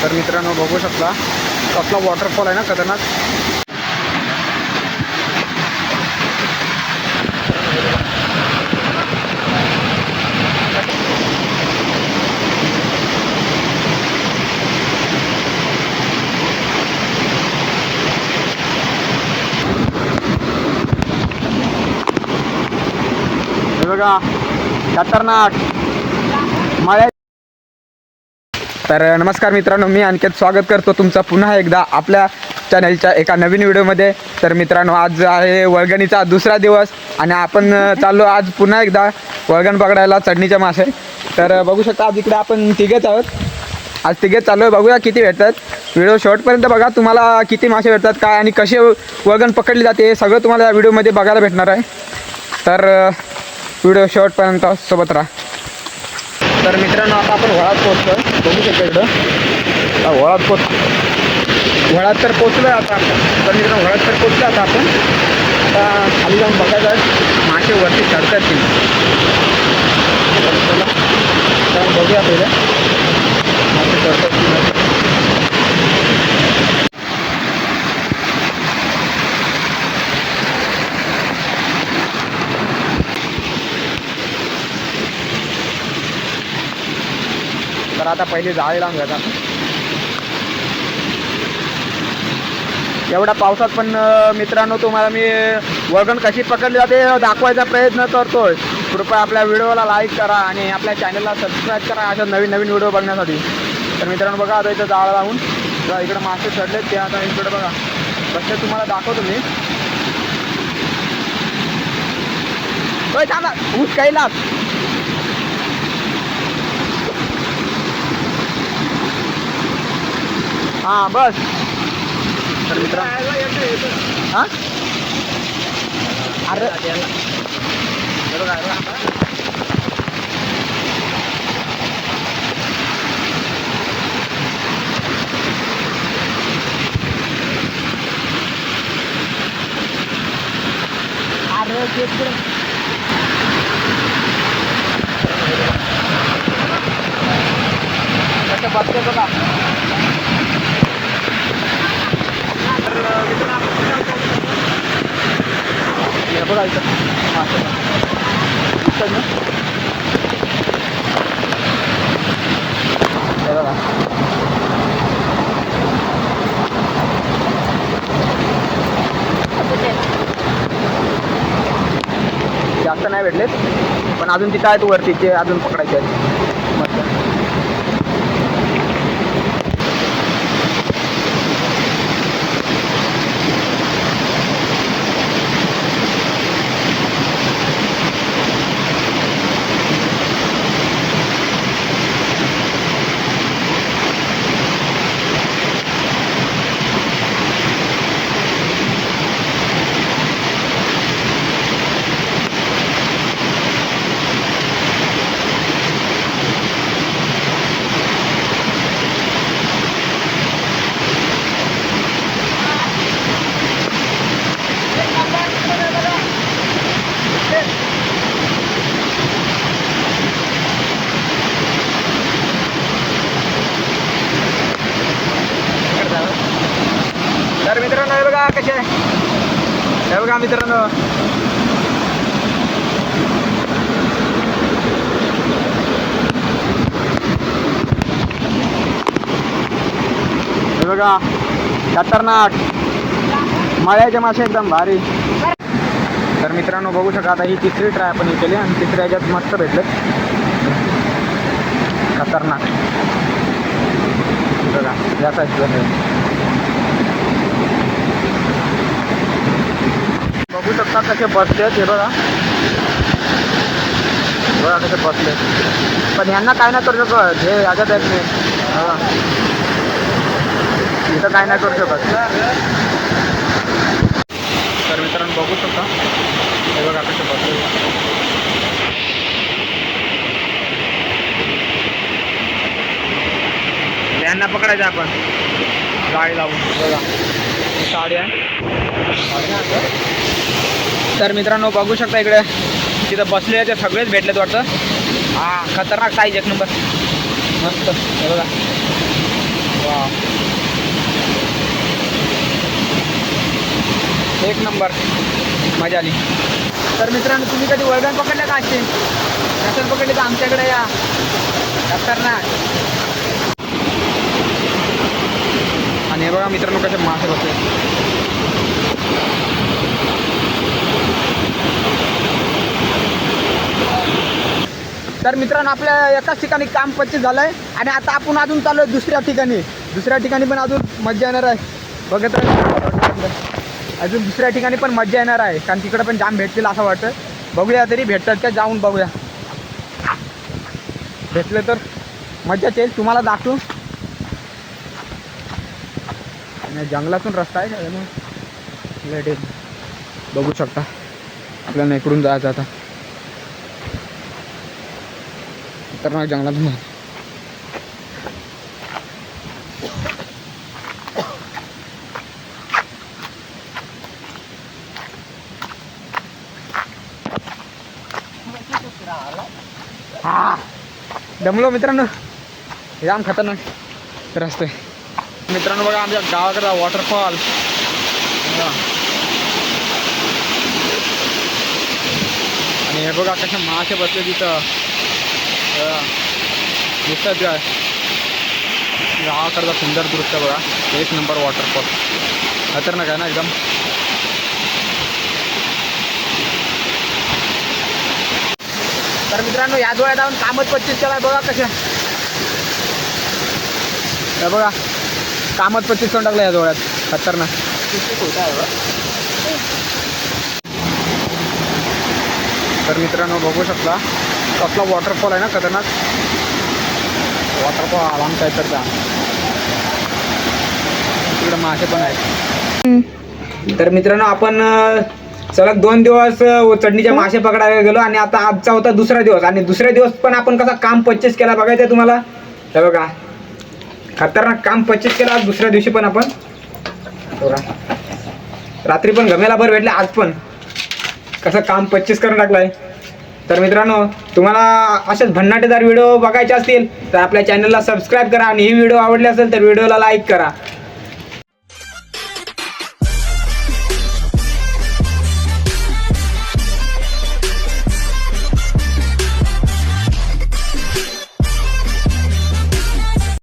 तर मित्रांनो बघू शकता कसला वॉटरफॉल आहे ना खतरनाक. हे बघा खतरनाक मळ्या. तर नमस्कार मित्रांनो, मी अनिकेत स्वागत करतो तुमचं पुन्हा एकदा आपल्या चॅनलच्या एका नवीन व्हिडिओमध्ये. तर मित्रांनो आज आहे वळगणीचा दुसरा दिवस आणि आपण चाललो आज पुन्हा एकदा वळगण पकडायला चढणीचे मासे. तर बघू शकता आज इकडे आपण तिघेच आहोत. आज तिघेच चाललो आहे, बघूया किती भेटतात. व्हिडिओ शेवटपर्यंत बघा, तुम्हाला किती मासे भेटतात काय आणि कसे वळगण पकडली जाते हे सगळं तुम्हाला या व्हिडिओमध्ये बघायला भेटणार आहे. तर व्हिडिओ शेवटपर्यंत सोबत राहा. तर मित्रांनो आता आपण वळात पोचलो, बघू शकतो इकडं वळात वळात तर पोचलो आहे आता आपण. तर मित्रांनो वळात तर पोचलो आता आपण. आता खाली जाऊन बघायचं मासे वरती चढतात की जाऊन बघूया पहिलं मासे चढतात की नाही. तर आता पहिले जाळी लावून घ्यायचा. एवढ्या पावसात पण मित्रांनो तुम्हाला मी वळगण कशी पकडली जाते दाखवायचा प्रयत्न करतोय. कृपया आपल्या व्हिडिओला लाईक करा आणि आपल्या चॅनलला सबस्क्राईब करा अशा नवीन नवीन व्हिडिओ बघण्यासाठी. तर मित्रांनो बघा आता इथं जाळ लावून इकडे मासे चढलेत ते आता इकडे बघा कसे तुम्हाला दाखवतो मी. थांबा ऊस काहीला हां बस. तर मित्रांनो हां अरे कसं बघते बघा. बघा इथं बघा जास्त नाही भेटलेत पण अजून तिथं आहेत वरती ते अजून पकडायचे आहेत मस्त. तर मित्रांनो हे बघा कसे हे बघा मित्रांनो हे बघा खतरनाक मळ्याचे मासे एकदम भारी. तर मित्रांनो बघू शकता आता ही तिसरी ट्राय आपण ही केली आणि तिसऱ्या ह्याच्यात मस्त भेटले खतरनाक. बघा या साईज बघू शकता कसे बसले हे बघा. बघा कसे बसले पण यांना काय नाही करू शकत हे याच्यात आहेत मी इथं काय नाही करू शकत. तर मित्रांनो बघू शकता हे बघा कसे बसले. यांना पकडायचं आपण गाडी लावून बघा साडी आहे. तर मित्रांनो बघू शकता इकडे तिथं बसले ते सगळेच भेटलेत वाटतं. हां खतरनाक साईज एक नंबर मस्त हे बघा. वा, एक नंबर, मजा आली. तर मित्रांनो, तुम्ही कधी वळगण पकडलं का असे? नसेल पकडले तर आमच्याकडे या, खतरनाक. आणि हे बघा मित्रांनो कसे मासे बसले. तर मित्रांनो, आपल्या एकाच ठिकाणी काम 25 झालं आहे आणि आता आपण अजून चालू आहे दुसऱ्या ठिकाणी पण अजून मजा येणार आहे. बघत राहा, अजून दुसऱ्या ठिकाणी पण मजा येणार आहे, कारण तिकडे पण जाम भेटतील असं वाटतं. बघूया तरी भेटतात का, जाऊन बघूया. भेटलं तर मजाच येईल, तुम्हाला दाखवू. आणि जंगलातून रस्ता आहे का मग लेट येईल, बघू शकता. आपल्याला इकडून जायचं आता, खतरनाक जंगलातून. हा, दमलो मित्रांनो, जाम खतरनाक रस्ते. मित्रांनो बघा आमच्या गावाकडचा वॉटरफॉल. आणि हे बघा कसे मासे बसले तिथं, दिसतात काय. गावाकडचा सुंदर दृश्य बघा, एक नंबर वॉटरफॉल, खतरनाक आहे ना एकदम. तर मित्रांनो, या डोळ्यात जाऊन कामच 25 केला बघा कशा. हे बघा कामच 25 करून टाकलं या डोळ्यात, खतरनाक. तर मित्रांनो बघू शकता कसला वॉटरफॉल आहे ना, खतरनाक वॉटरफॉल आमच्या इकडचा. तिकडे मासे पण आहेत. तर मित्रांनो, आपण सलग 2 दिवस चढणीच्या मासे पकडायला गेलो आणि आता आजचा होता दुसरा दिवस. आणि दुसऱ्या दिवस पण आपण कसा काम 25 केला बघायचं तुम्हाला. हे बघा खतरनाक काम 25 केला आज दुसऱ्या दिवशी पण आपण. बघा रात्री पण गमेला भर भेटले, आज पण कसं काम 25 करून टाकलंय. तर मित्रांनो, तुम्हाला असेच भन्नाटेदार व्हिडिओ बघायचे असतील तर आपल्या चॅनलला सबस्क्राईब करा आणि ही व्हिडिओ आवडली असेल तर व्हिडिओला लाईक करा.